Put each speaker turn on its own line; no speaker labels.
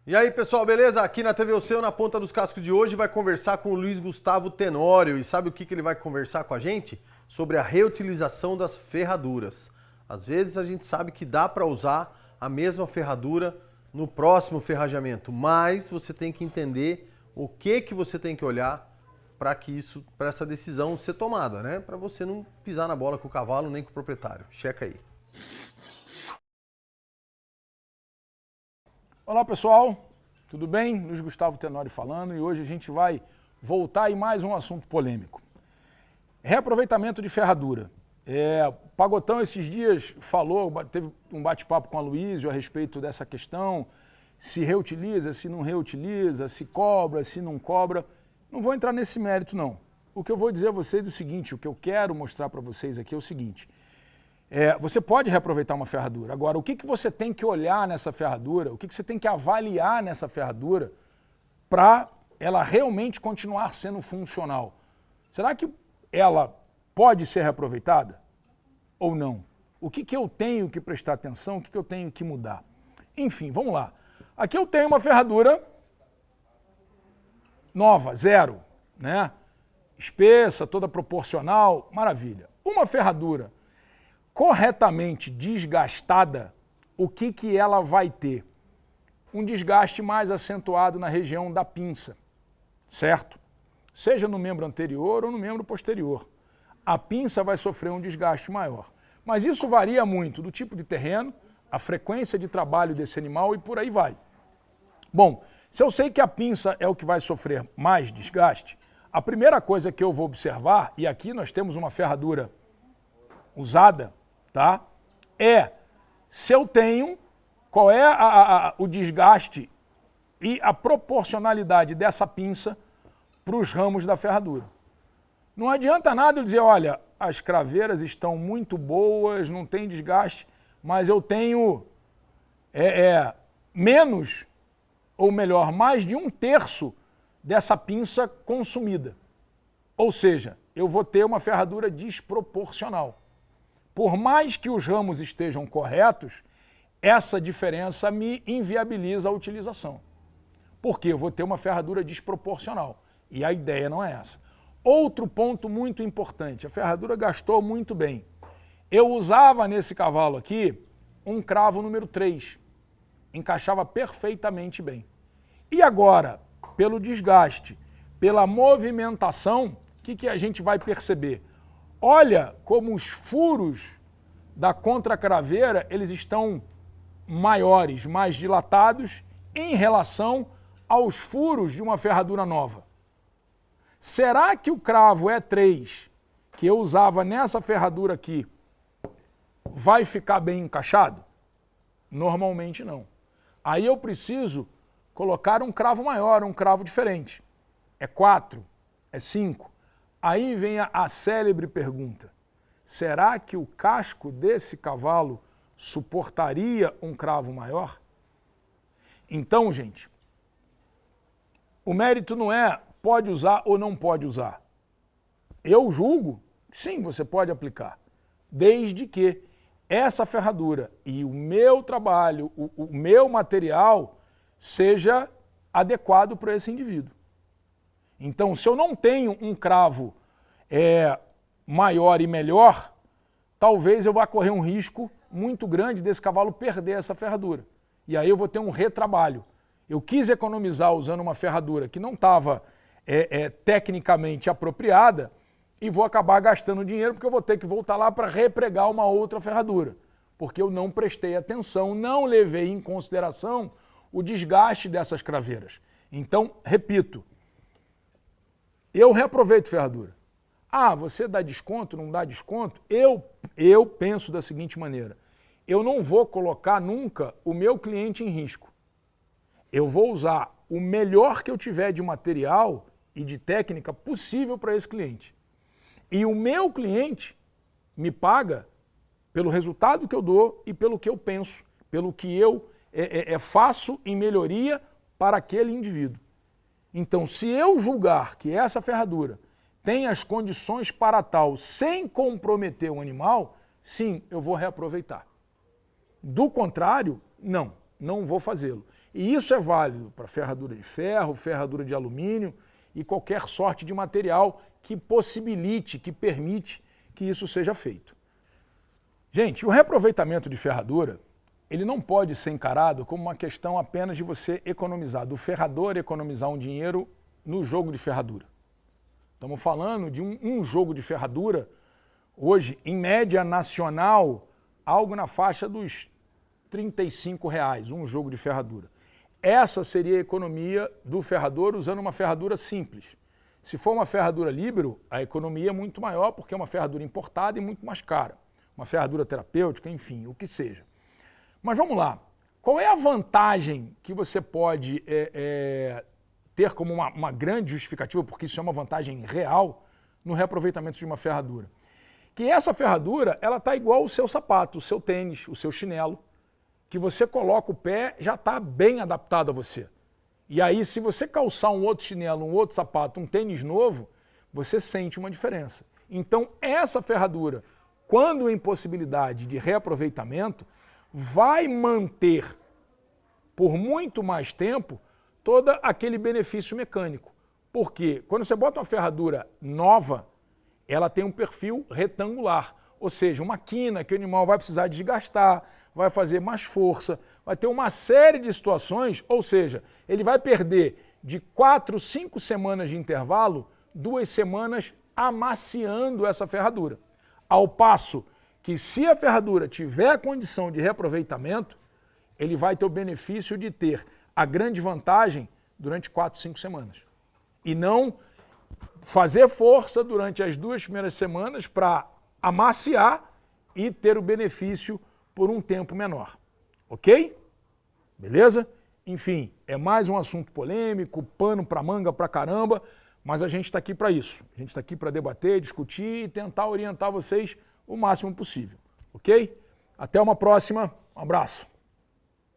E aí, pessoal, beleza? Aqui na TV O Seu, na Ponta dos Cascos de hoje, vai conversar com o Luiz Gustavo Tenório. E sabe o que ele vai conversar com a gente? Sobre a reutilização das ferraduras. Às vezes a gente sabe que dá para usar a mesma ferradura no próximo ferrajamento, mas você tem que entender o que você tem que olhar para essa decisão ser tomada, né? Para você não pisar na bola com o cavalo nem com o proprietário. Checa aí.
Olá pessoal, tudo bem? Luiz Gustavo Tenório falando e hoje a gente vai voltar em mais um assunto polêmico. Reaproveitamento de ferradura. O Pagotão esses dias falou, teve um bate-papo com a Luísio a respeito dessa questão, se reutiliza, se não reutiliza, se cobra, se não cobra. Não vou entrar nesse mérito não. O que eu vou dizer a vocês é o seguinte, o que eu quero mostrar para vocês aqui é o seguinte. Você pode reaproveitar uma ferradura. Agora, o que você tem que olhar nessa ferradura, o que você tem que avaliar nessa ferradura para ela realmente continuar sendo funcional? Será que ela pode ser reaproveitada ou não? O que eu tenho que prestar atenção, o que eu tenho que mudar? Enfim, vamos lá. Aqui eu tenho uma ferradura nova, zero, né? Espessa, toda proporcional, maravilha. Uma ferradura corretamente desgastada, o que ela vai ter? Um desgaste mais acentuado na região da pinça, certo? Seja no membro anterior ou no membro posterior. A pinça vai sofrer um desgaste maior. Mas isso varia muito do tipo de terreno, a frequência de trabalho desse animal e por aí vai. Bom, se eu sei que a pinça é o que vai sofrer mais desgaste, a primeira coisa que eu vou observar, e aqui nós temos uma ferradura usada, tá? Se eu tenho, qual é o desgaste e a proporcionalidade dessa pinça para os ramos da ferradura. Não adianta nada eu dizer, olha, as craveiras estão muito boas, não tem desgaste, mas eu tenho menos, ou melhor, mais de 1/3 dessa pinça consumida. Ou seja, eu vou ter uma ferradura desproporcional. Por mais que os ramos estejam corretos, essa diferença me inviabiliza a utilização. Porque eu vou ter uma ferradura desproporcional. E a ideia não é essa. Outro ponto muito importante, a ferradura gastou muito bem. Eu usava nesse cavalo aqui um cravo número 3. Encaixava perfeitamente bem. E agora, pelo desgaste, pela movimentação, o que a gente vai perceber? Olha como os furos da contracraveira, eles estão maiores, mais dilatados em relação aos furos de uma ferradura nova. Será que o cravo E3 que eu usava nessa ferradura aqui vai ficar bem encaixado? Normalmente não. Aí eu preciso colocar um cravo maior, um cravo diferente. É 4, é 5. Aí vem a célebre pergunta, será que o casco desse cavalo suportaria um cravo maior? Então, gente, o mérito não é pode usar ou não pode usar. Eu julgo, sim, você pode aplicar, desde que essa ferradura e o meu trabalho, o meu material seja adequado para esse indivíduo. Então, se eu não tenho um cravo maior e melhor, talvez eu vá correr um risco muito grande desse cavalo perder essa ferradura. E aí eu vou ter um retrabalho. Eu quis economizar usando uma ferradura que não estava tecnicamente apropriada e vou acabar gastando dinheiro porque eu vou ter que voltar lá para repregar uma outra ferradura. Porque eu não prestei atenção, não levei em consideração o desgaste dessas craveiras. Então, repito, eu reaproveito ferradura. Ah, você dá desconto, não dá desconto? Eu penso da seguinte maneira, eu não vou colocar nunca o meu cliente em risco. Eu vou usar o melhor que eu tiver de material e de técnica possível para esse cliente. E o meu cliente me paga pelo resultado que eu dou e pelo que eu penso, pelo que eu faço em melhoria para aquele indivíduo. Então, se eu julgar que essa ferradura tem as condições para tal sem comprometer o animal, sim, eu vou reaproveitar. Do contrário, não vou fazê-lo. E isso é válido para ferradura de ferro, ferradura de alumínio e qualquer sorte de material que possibilite, que permite que isso seja feito. Gente, o reaproveitamento de ferradura, ele não pode ser encarado como uma questão apenas de você economizar, do ferrador economizar um dinheiro no jogo de ferradura. Estamos falando de um jogo de ferradura, hoje, em média nacional, algo na faixa dos R$35, um jogo de ferradura. Essa seria a economia do ferrador usando uma ferradura simples. Se for uma ferradura Libero, a economia é muito maior porque é uma ferradura importada e muito mais cara. Uma ferradura terapêutica, enfim, o que seja. Mas vamos lá. Qual é a vantagem que você pode ter como uma grande justificativa, porque isso é uma vantagem real, no reaproveitamento de uma ferradura? Que essa ferradura, ela está igual ao seu sapato, o seu tênis, o seu chinelo, que você coloca o pé, já está bem adaptado a você. E aí, se você calçar um outro chinelo, um outro sapato, um tênis novo, você sente uma diferença. Então, essa ferradura, quando em possibilidade de reaproveitamento, vai manter por muito mais tempo todo aquele benefício mecânico. Porque quando você bota uma ferradura nova, ela tem um perfil retangular, ou seja, uma quina que o animal vai precisar desgastar, vai fazer mais força, vai ter uma série de situações, ou seja, ele vai perder de 4, 5 semanas de intervalo, 2 semanas amaciando essa ferradura. Ao passo que se a ferradura tiver a condição de reaproveitamento, ele vai ter o benefício de ter a grande vantagem durante 4, 5 semanas. E não fazer força durante as 2 primeiras semanas para amaciar e ter o benefício por um tempo menor. Ok? Beleza? Enfim, é mais um assunto polêmico, pano para manga pra caramba, mas a gente está aqui para isso. A gente está aqui para debater, discutir e tentar orientar vocês o máximo possível. Ok? Até uma próxima. Um abraço.